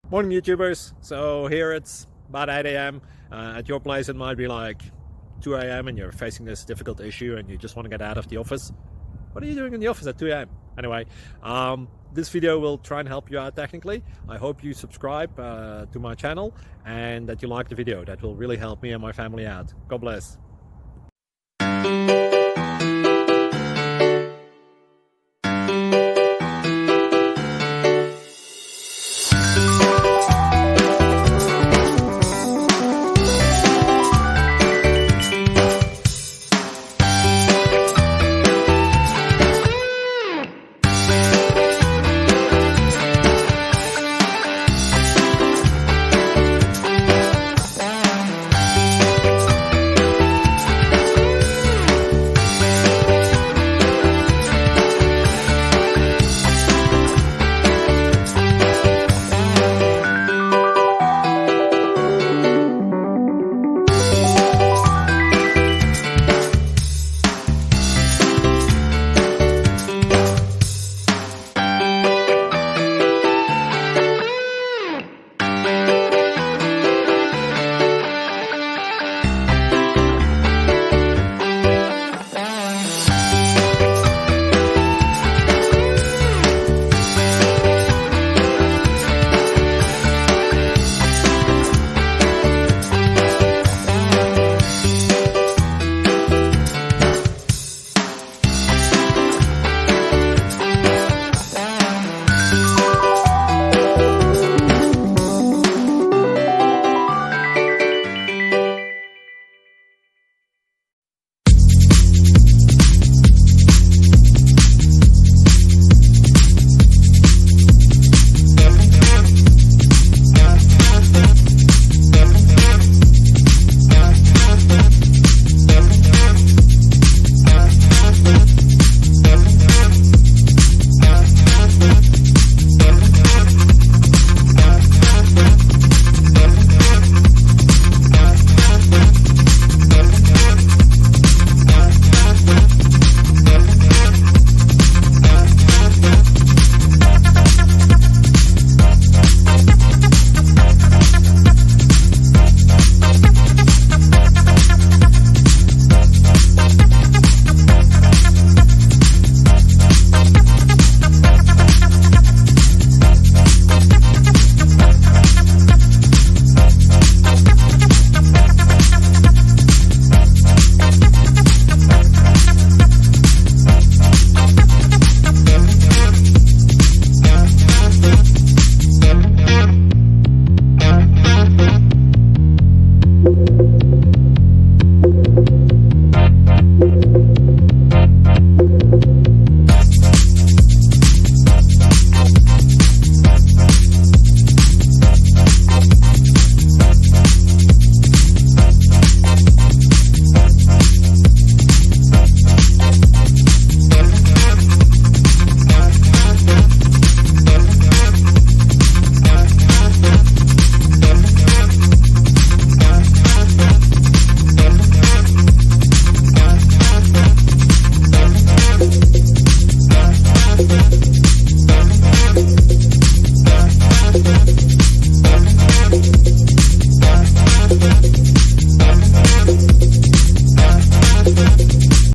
Morning YouTubers. So here it's about 8 a.m. At your place it might be like 2 a.m. and you're facing this difficult issue and you just want to get out of the office. What are you doing in the office at 2 a.m.? Anyway, this video will try and help you out technically. I hope you subscribe to my channel and that you like the video. That will really help me and my family out. God bless.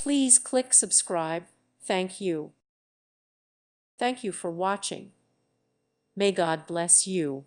Please click subscribe. Thank you. Thank you for watching. May God bless you.